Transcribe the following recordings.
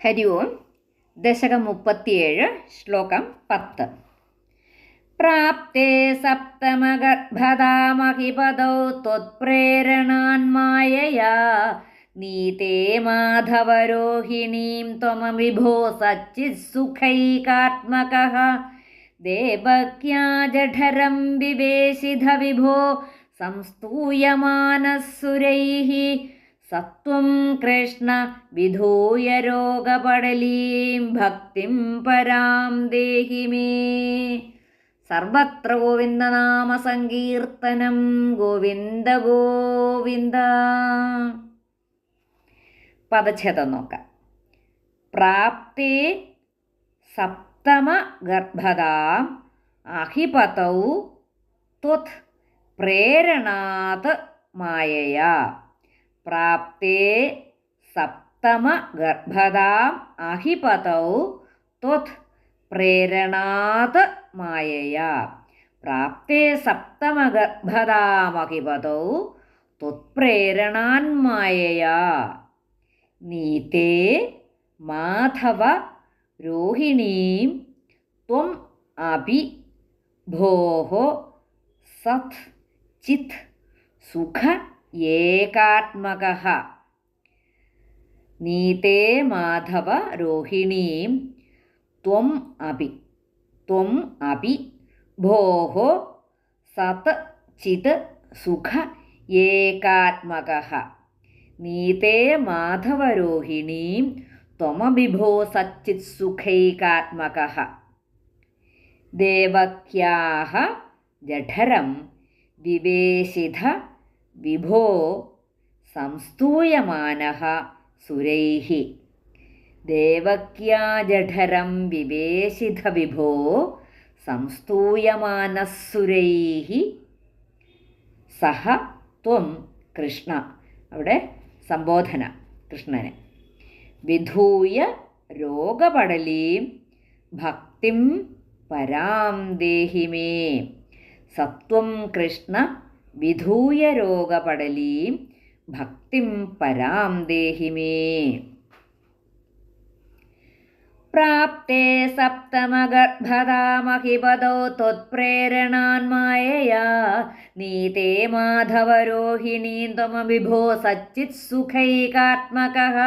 ഹരി ഓം. ദശകം 37, ശ്ലോകം 10. പ്രാപ്തേ സപ്തമഗർഭധാമഹിപദൗ ത്വത്പ്രേരണാന്മായയാ നീതേ മാധവരോഹിണീം ത്വമവിഭോ സച്ചിത്സുഖൈകാത്മകഃ ദേവക്യാ ജഠരം വിവേശിധ വിഭോ സംസ്തൂയമാനഃസുരൈഃ സത്വം കൃഷ്ണ വിധൂയ രോഗപടലീം ഭക്തിം പരാം ദേഹി മേ. സർവത്ര ഗോവിന്ദനാമ സങ്കീർത്തനം. ഗോവിന്ദ ഗോവിന്ദ. പദച്ഛേദം നോക്കാം. പ്രാപ്തേ സപ്തമ ഗർഭദാം അഹിപതൗ ത്വത് പ്രേരണാത് മായയാ. പ്രാപ്തേ സപ്തമ ഗർഭദാം അഹിപതൗ ത്വത് പ്രേരണാത് മായയാ. പ്രാപ്തേ സപ്തമ ഗർഭദാം അഹിപതൗ ത്വത്പ്രേരണാൻ മായയാ നീതേ മാധവ രോഹിണീം ത്വം അഭി ഭോഃ സത് ചിത് സുഖ ഏകാത്മകഃ. നീതേ മാധവ രോഹിണീം ത്വം അഭി ഭോഃ സത് ചിത് സുഖ ഏകാത്മകഃ. നീതേ മാധവരോഹിണീം ത്വമവിഭോ സച്ചിത് സുഖൈകാത്മകഃ. ദേവക്യാഃ ജഠരം വിവേശിധ വിഭോ സംസ്തൂയമാനഃ സുരൈഃ. ദേവക്യാ ജഠരം വിവേശിധ വിഭോ സംസ്തൂയമാനഃ സുരൈഃ സഹ ത്വം കൃഷ്ണ. അവിടെ സംബോധന കൃഷ്ണനെ. വിധൂയ രോഗപടലീം ഭക്തിം പരാം ദേഹി മേ. സത്വം കൃഷ്ണ വിധൂയ രോഗപടലീം ഭക്തിം പരാം ദേഹി മേ. പ്രാപ്തേ സപ്തമഗർഭദാമഹിപദൗ ത്വത്പ്രേരണാൻ മായയാ നീതേ മാധവരോഹിണീം ത്വമവിഭോ സച്ചിത് സുഖൈകാത്മകഃ.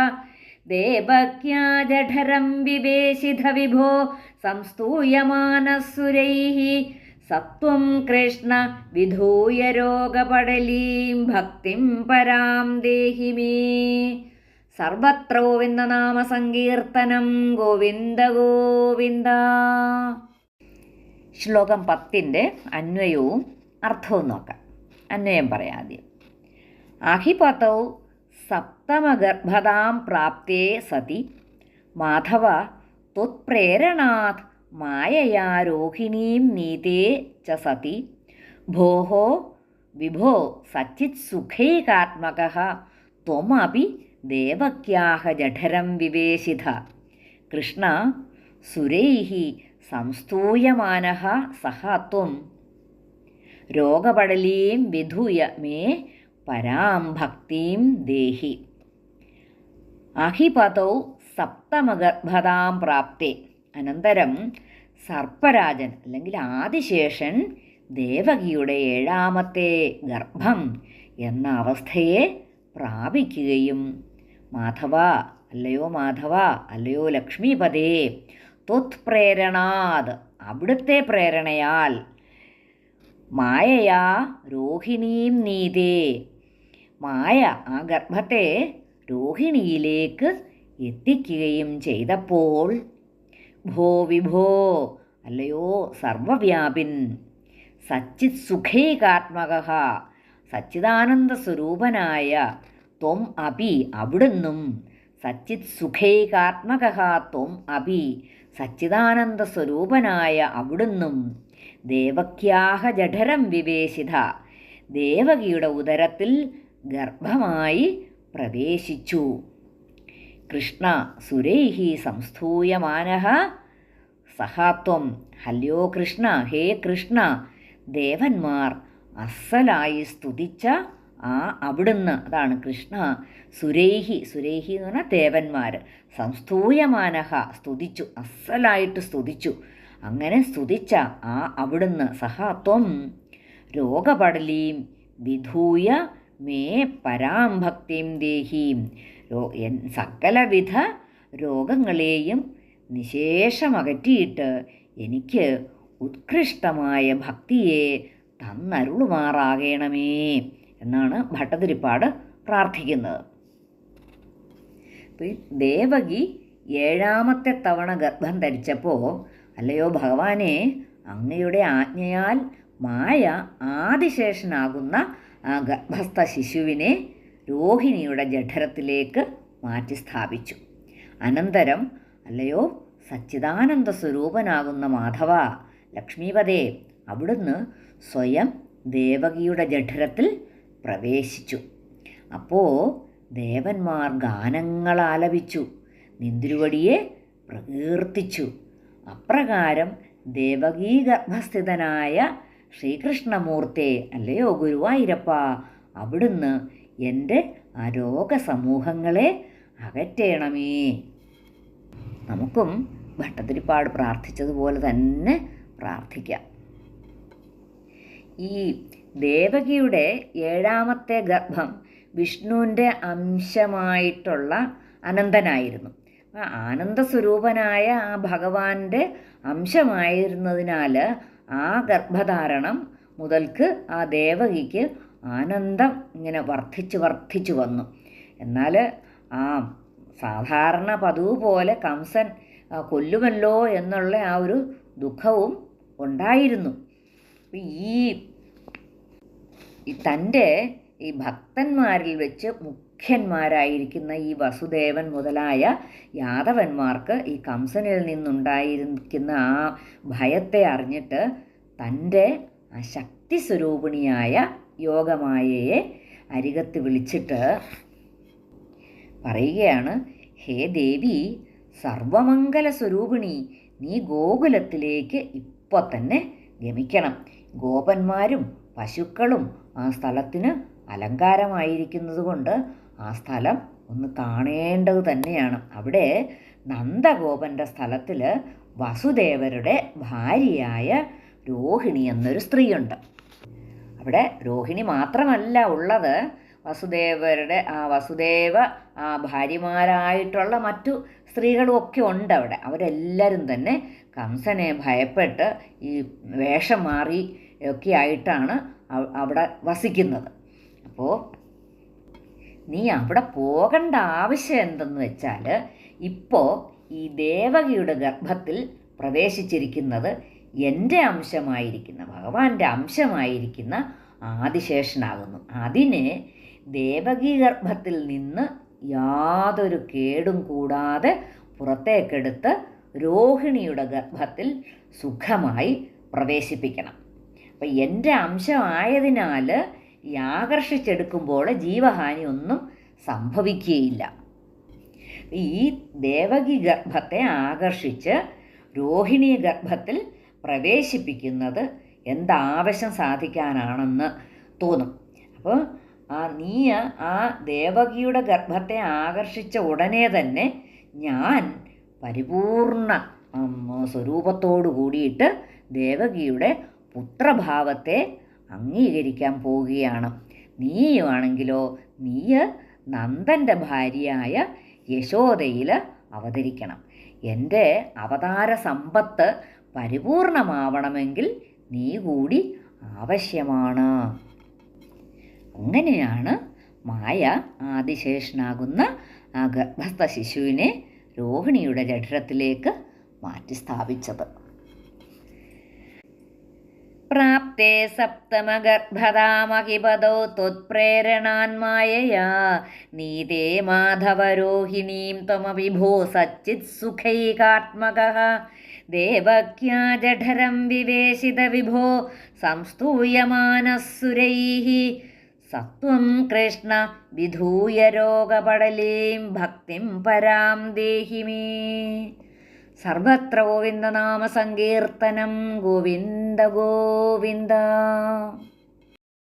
ദേവക്യാ ജഠരം വിവേശിധ വിഭോ സംസ്തൂയമാനഃ സുരൈഃ സത്വം കൃഷ്ണ വിധൂയ രോഗപടലീം ഭക്തിം പരാം ദേഹി മേ. സർവത്ര ഗോവിന്ദനാമ സങ്കീർത്തനം. ഗോവിന്ദ ഗോവിന്ദ. ശ്ലോകം 10 അന്വയവും അർത്ഥവും നോക്കാം. അന്വയം പറയാം ആദ്യം. അഹിപതൗ സപ്തമഗർഭദാം പ്രാപ്തേ സതി മാധവ ത്വത്പ്രേരണാത് മായയാ രോഹിണീം നീതേ ച സതി ഭോഃ വിഭോ സച്ചിത് സുഖൈകാത്മകഃ ത്വമപി ദേവക്യാഃ ജഠരം വിവേശിധ കൃഷ്ണ സുരൈഃ സംസ്തൂയമാനഃ സഹ ത്വം രോഗപടലീം വിധൂയ മേ പരാം ഭക്തിം ദേഹി. അഹിപതൗ സപ്തമഗർഭദാം പ്രാപ്തേ. അനന്തരം സർപ്പരാജൻ അല്ലെങ്കിൽ ആദിശേഷൻ ദേവകിയുടെ 7ാമത്തെ ഗർഭം എന്ന അവസ്ഥയെ പ്രാപിക്കുകയും മാധവ അല്ലയോ മാധവ അല്ലയോ ലക്ഷ്മീപദേ ത്വത്പ്രേരണാത് അവിടുത്തെ പ്രേരണയാൽ മായയാ രോഹിണീം നീതേ മായ ആ ഗർഭത്തെ രോഹിണിയിലേക്ക് എത്തിക്കുകയും ചെയ്തപ്പോൾ ഭോ വിഭോ അല്ലയോ സർവവ്യാപിൻ സച്ചിത് സുഖൈകാത്മകഃ സച്ചിദാനന്ദ സ്വരൂപനായ ത്വം അപി അവിടുന്നും സച്ചിത് സുഖൈകാത്മകഃ ത്വം അപി സച്ചിദാനന്ദ സ്വരൂപനായ അവിടുന്നും ദേവക്യാഃ ജഠരം വിവേശിധ ദേവകിയുടെ ഉദരത്തിൽ ഗർഭമായി പ്രവേശിച്ചു. കൃഷ്ണ സുരൈഃ സംസ്തൂയമാനഃ സഹ ത്വം. ഹല്യോ കൃഷ്ണ, ഹേ കൃഷ്ണ, ദേവന്മാർ അസ്സലായി സ്തുതിച്ച അവിടുന്ന്, അതാണ് കൃഷ്ണ, സുരൈഹി എന്ന് പറഞ്ഞാൽ ദേവന്മാർ, സംസ്തൂയമാനഹ സ്തുതിച്ചു, അസലായിട്ട് സ്തുതിച്ചു. അങ്ങനെ സ്തുതിച്ച അവിടുന്ന് സഹത്വം രോഗപടലീം വിധൂയ മേ പരാം ഭക്തിം ദേഹീം, സകലവിധ രോഗങ്ങളെയും നിശേഷമകറ്റിയിട്ട് എനിക്ക് ഉത്കൃഷ്ടമായ ഭക്തിയെ തന്നരുളുമാറാകണമേ എന്നാണ് ഭട്ടതിരിപ്പാട് പ്രാർത്ഥിക്കുന്നത്. ദേവകി 7ാമത്തെ തവണ ഗർഭം ധരിച്ചപ്പോൾ, അല്ലയോ ഭഗവാനെ, അങ്ങയുടെ ആജ്ഞയാൽ മായ ആദിശേഷനാകുന്ന ആ ഗർഭസ്ഥ ശിശുവിനെ രോഹിണിയുടെ ജഠരത്തിലേക്ക് മാറ്റി സ്ഥാപിച്ചു. അനന്തരം, അല്ലയോ സച്ചിദാനന്ദ സ്വരൂപനാകുന്ന മാധവ, ലക്ഷ്മീപദേ, അവിടുന്ന് സ്വയം ദേവകിയുടെ ജഠരത്തിൽ പ്രവേശിച്ചു. അപ്പോൾ ദേവന്മാർ ഗാനങ്ങൾ ആലപിച്ചു, നിന്തിരുവടിയെ പ്രകീർത്തിച്ചു. അപ്രകാരം ദേവകീ ഗർഭസ്ഥിതനായ ശ്രീകൃഷ്ണമൂർത്തെ, അല്ലയോ ഗുരുവായൂരപ്പ, അവിടുന്ന് എൻ്റെ ആ രോഗസമൂഹങ്ങളെ അകറ്റണമേ. നമുക്കും ഭട്ടതിരിപ്പാട് പ്രാർത്ഥിച്ചതുപോലെ തന്നെ പ്രാർത്ഥിക്കാം. ഈ ദേവകിയുടെ 7ാമത്തെ ഗർഭം വിഷ്ണുവിൻ്റെ അംശമായിട്ടുള്ള അനന്തനായിരുന്നു. ആനന്ദസ്വരൂപനായ ആ ഭഗവാന്റെ അംശമായിരുന്നതിനാൽ ആ ഗർഭധാരണം മുതൽക്ക് ആ ദേവകിക്ക് ആനന്ദം ഇങ്ങനെ വർദ്ധിച്ചു വന്നു. എന്നാൽ ആ സാധാരണ പതിവ് പോലെ കംസൻ കൊല്ലുമല്ലോ എന്നുള്ള ആ ഒരു ദുഃഖവും ഉണ്ടായിരുന്നു. തൻ്റെ ഈ ഭക്തന്മാരിൽ വെച്ച് മുഖ്യന്മാരായിരിക്കുന്ന ഈ വസുദേവൻ മുതലായ യാദവന്മാർക്ക് ഈ കംസനിൽ നിന്നുണ്ടായിരിക്കുന്ന ആ ഭയത്തെ അറിഞ്ഞിട്ട് തൻ്റെ ആ ശക്തി സ്വരൂപിണിയായ യോഗമായയെ അരികത്ത് വിളിച്ചിട്ട് പറയുകയാണ്, ഹേ ദേവി സർവമംഗല സ്വരൂപിണി, നീ ഗോകുലത്തിലേക്ക് ഇപ്പോൾ തന്നെ ഗമിക്കണം. ഗോപന്മാരും പശുക്കളും ആ സ്ഥലത്തിന് അലങ്കാരമായിരിക്കുന്നത് കൊണ്ട് ആ സ്ഥലം ഒന്ന് കാണേണ്ടത് തന്നെയാണ്. അവിടെ നന്ദഗോപൻ്റെ സ്ഥലത്തിൽ വസുദേവരുടെ ഭാര്യയായ രോഹിണി എന്നൊരു സ്ത്രീയുണ്ട്. അവിടെ രോഹിണി മാത്രമല്ല ഉള്ളത്, വസുദേവരുടെ വസുദേവ ഭാര്യമാരായിട്ടുള്ള മറ്റു സ്ത്രീകളും ഒക്കെ ഉണ്ട് അവിടെ. അവരെല്ലാവരും തന്നെ കംസനെ ഭയപ്പെട്ട് ഈ വേഷം മാറി ഒക്കെ ആയിട്ടാണ് അവിടെ വസിക്കുന്നത്. അപ്പോൾ നീ അവിടെ പോകേണ്ട ആവശ്യം എന്തെന്ന് വെച്ചാൽ, ഇപ്പോൾ ഈ ദേവകിയുടെ ഗർഭത്തിൽ പ്രവേശിച്ചിരിക്കുന്നത് എൻ്റെ അംശമായിരിക്കുന്ന, ഭഗവാന്റെ അംശമായിരിക്കുന്ന ആദിശേഷനാകുന്നു. അതിനെ ദേവകീ ഗർഭത്തിൽ നിന്ന് യാതൊരു കേടും കൂടാതെ പുറത്തേക്കെടുത്ത് രോഹിണിയുടെ ഗർഭത്തിൽ സുഖമായി പ്രവേശിപ്പിക്കണം. അപ്പം എൻ്റെ അംശമായതിനാൽ ഈ ആകർഷിച്ചെടുക്കുമ്പോൾ ജീവഹാനി ഒന്നും സംഭവിക്കുകയില്ല. ഈ ദേവകി ഗർഭത്തെ ആകർഷിച്ച് രോഹിണി ഗർഭത്തിൽ പ്രവേശിപ്പിക്കുന്നത് എന്താവശ്യം സാധിക്കാനാണെന്ന് തോന്നും. അപ്പോൾ നീ ആ ദേവകിയുടെ ഗർഭത്തെ ആകർഷിച്ച ഉടനെ തന്നെ ഞാൻ പരിപൂർണ സ്വരൂപത്തോടു കൂടിയിട്ട് ദേവകിയുടെ പുത്രഭാവത്തെ അംഗീകരിക്കാൻ പോവുകയാണ്. നീയാണെങ്കിലോ നീ നന്ദൻ്റെ ഭാര്യയായ യശോദയിൽ അവതരിക്കണം. എൻ്റെ അവതാര സമ്പത്ത് പരിപൂർണമാവണമെങ്കിൽ നീ കൂടി ആവശ്യമാണ്. അങ്ങനെയാണ് മായ ആദിശേഷനാകുന്ന ആ ഗർഭസ്ഥ ശിശുവിനെ രോഹിണിയുടെ ജഠരത്തിലേക്ക് മാറ്റി സ്ഥാപിച്ചത്. പ്രാപ്തേ സപ്തമഗർഭധാമഹിപദോ ത്വത്പ്രേരണാന്മായയാ നീതേ മാധവരോഹിണീം ത്വമവിഭോ സച്ചിത് സുഖൈകാത്മകഃ ദേവക്യാ ജഠരം വിവേശിത വിഭോ സംസ്തൂയമാനഃസുരൈഃ സത്വം കൃഷ്ണ വിധൂയ രോഗപടലീം ഭക്തിം പരാം ദേഹി മേ. സർവത്ര ഗോവിന്ദനാമ സങ്കീർത്തനം. ഗോവിന്ദ ഗോവിന്ദ.